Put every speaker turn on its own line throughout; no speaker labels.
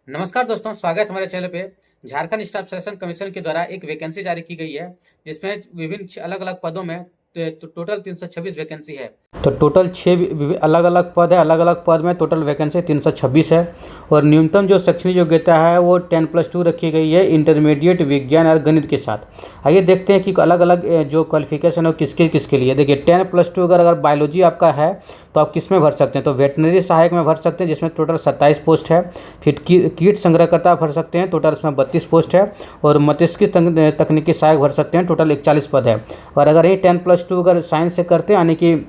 नमस्कार दोस्तों, स्वागत है हमारे चैनल पे। झारखंड स्टाफ सिलेक्शन कमीशन के द्वारा एक वैकेंसी जारी की गई है, जिसमें विभिन्न अलग अलग पदों में टोटल 326 वैकेंसी है। तो टोटल 6 अलग अलग पद है। अलग अलग पद में टोटल वैकेंसी 326 है। और न्यूनतम जो शैक्षणिक योग्यता है वो 10+2 रखी गई है, इंटरमीडिएट विज्ञान और गणित के साथ। आइए देखते हैं कि अलग अलग जो क्वालिफिकेशन है किसके किसके लिए। देखिए 10+2 अगर बायोलॉजी आपका है तो आप किस में भर सकते हैं, तो वेटनरी सहायक में भर सकते हैं, जिसमें टोटल 27 पोस्ट है। फिर कीट संग्रहकर्ता भर सकते हैं, टोटल इसमें 32 पोस्ट है। और मत्स्य तकनीकी सहायक भर सकते हैं, टोटल 41 पद है। और अगर ये 10+2 अगर साइंस से करते हैं, यानी कि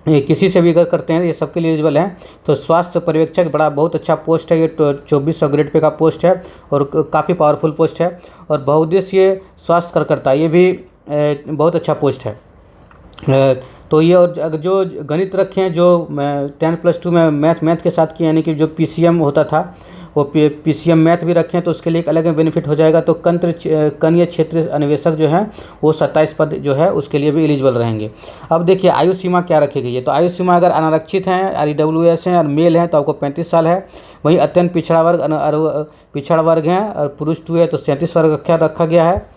ये किसी से भी अगर करते हैं, ये सबके लिए एलिजिबल हैं। तो स्वास्थ्य पर्यवेक्षक बहुत अच्छा पोस्ट है, ये 2400 ग्रेड पे का पोस्ट है और काफ़ी पावरफुल पोस्ट है। और बहुउद्देशीय स्वास्थ्य कार्यकर्ता, ये भी बहुत अच्छा पोस्ट है। तो ये और अगर जो गणित रखे हैं, जो 10+2 में मैथ के साथ किया, यानी कि जो पीसीएम होता था वो पीसीएम मैथ भी रखें तो उसके लिए एक अलग बेनिफिट हो जाएगा। तो कनीय क्षेत्र अन्वेषक जो है वो 27 पद जो है उसके लिए भी एलिजिबल रहेंगे। अब देखिए आयु सीमा क्या रखी गई है। तो आयु सीमा अगर अनारक्षित हैं, ईडब्ल्यूएस हैं और मेल हैं तो आपको 35 साल है। वहीं अत्यंत पिछड़ा वर्ग हैं और पुरुष 2 है तो 37 वर्ग रखा गया है।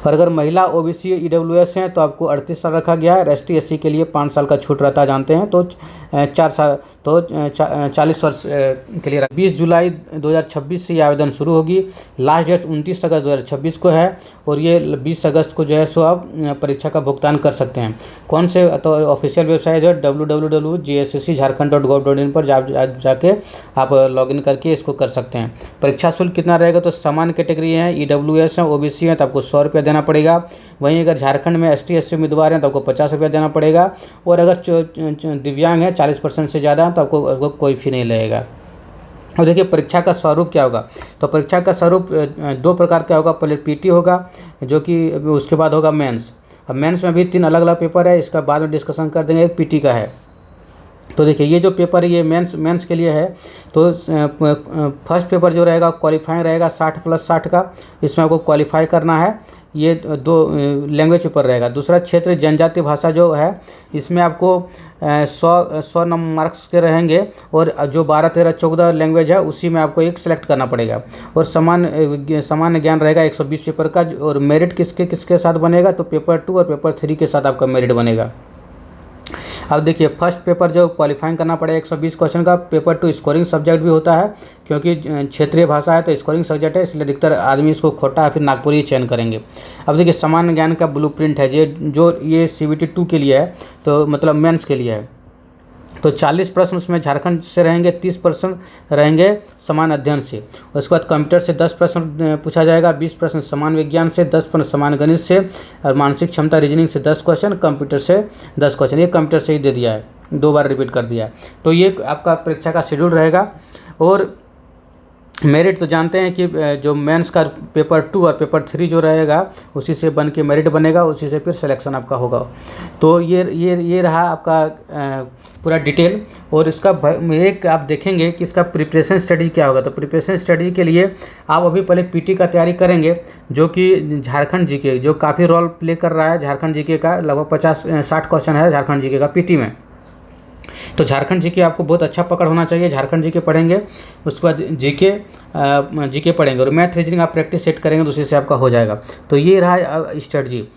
और अगर महिला ओबीसी ईडब्ल्यूएस हैं तो आपको 38 साल रखा गया है। एसटी एससी के लिए 5 साल का छूट रहता है, जानते हैं। तो 4 साल तो 40 वर्ष के लिए 20 जुलाई 2026 से ये आवेदन शुरू होगी। लास्ट डेट 29 अगस्त 2026 को है। और ये 20 अगस्त को जो है सो आप परीक्षा का भुगतान कर सकते हैं। कौन से, तो ऑफिशियल वेबसाइट है www.gssc.jharkhand.gov.in पर जाके आप लॉगिन करके इसको कर सकते हैं। परीक्षा शुल्क कितना रहेगा, तो सामान्य कैटेगरी है, ईडब्ल्यूएस हैं, ओबीसी हैं तो आपको 100 रुपया देना पड़ेगा। वहीं अगर झारखंड में एसटी एससी उम्मीदवार हैं तो आपको 50 रुपया देना पड़ेगा। और अगर दिव्यांग है 40% से ज़्यादा तो आपको कोई फी नहीं लगेगा। और देखिए परीक्षा का स्वरूप क्या होगा। तो परीक्षा का स्वरूप 2 प्रकार का होगा। पहले पीटी होगा, जो कि उसके बाद होगा मेंस। अब मेंस में भी 3 अलग अलग पेपर है, इसका बाद में डिस्कशन कर देंगे। एक पीटी का है। तो देखिए ये जो पेपर है ये मेंस के लिए है। तो फर्स्ट पेपर जो रहेगा क्वालिफाइंग रहेगा 60+60 का, इसमें आपको क्वालिफाई करना है। ये 2 लैंग्वेज पेपर रहेगा। दूसरा क्षेत्र जनजातीय भाषा जो है, इसमें आपको 100 नंबर मार्क्स के रहेंगे। और जो 12, 13, 14 लैंग्वेज है उसी में आपको एक सेलेक्ट करना पड़ेगा। और सामान्य ज्ञान रहेगा 120 पेपर का। और मेरिट किसके साथ बनेगा, तो पेपर 2 और पेपर 3 के साथ आपका मेरिट बनेगा। अब देखिए फर्स्ट पेपर जो क्वालिफाइंग करना पड़ेगा 120 क्वेश्चन का। पेपर 2 स्कोरिंग सब्जेक्ट भी होता है, क्योंकि क्षेत्रीय भाषा है तो स्कोरिंग सब्जेक्ट है, इसलिए अधिकतर आदमी इसको खोटा या फिर नागपुरी चयन करेंगे। अब देखिए सामान्य ज्ञान का ब्लूप्रिंट है, ये CBT 2 के लिए है, तो मतलब मेंस के लिए है। तो 40 प्रश्न उसमें झारखंड से रहेंगे, 30 प्रश्न रहेंगे समान अध्ययन से। उसके बाद कंप्यूटर से 10 प्रश्न पूछा जाएगा, 20 प्रश्न समान विज्ञान से, 10 प्रश्न समान गणित से, और मानसिक क्षमता रीजनिंग से 10 क्वेश्चन, कंप्यूटर से 10 क्वेश्चन। ये कंप्यूटर से ही दे दिया है, 2 बार रिपीट कर दिया है। तो ये आपका परीक्षा का शेड्यूल रहेगा। और मेरिट तो जानते हैं कि जो मेंस का पेपर 2 और पेपर 3 जो रहेगा उसी से बन के मेरिट बनेगा, उसी से फिर सिलेक्शन आपका होगा। तो ये रहा आपका पूरा डिटेल। और इसका एक आप देखेंगे कि इसका प्रिपरेशन स्टडी क्या होगा। तो प्रिपरेशन स्टडी के लिए आप अभी पहले पीटी का तैयारी करेंगे, जो कि झारखंड जीके जो काफ़ी रोल प्ले कर रहा है। झारखंड जीके का लगभग 50-60 क्वेश्चन है झारखंड जीके का पीटी में। तो झारखंड जीके आपको बहुत अच्छा पकड़ होना चाहिए। झारखंड जीके पढ़ेंगे, उसके बाद जीके पढ़ेंगे और मैथ रीजनिंग आप प्रैक्टिस सेट करेंगे तो उसी से आपका हो जाएगा। तो ये रहा स्ट्रेटजी।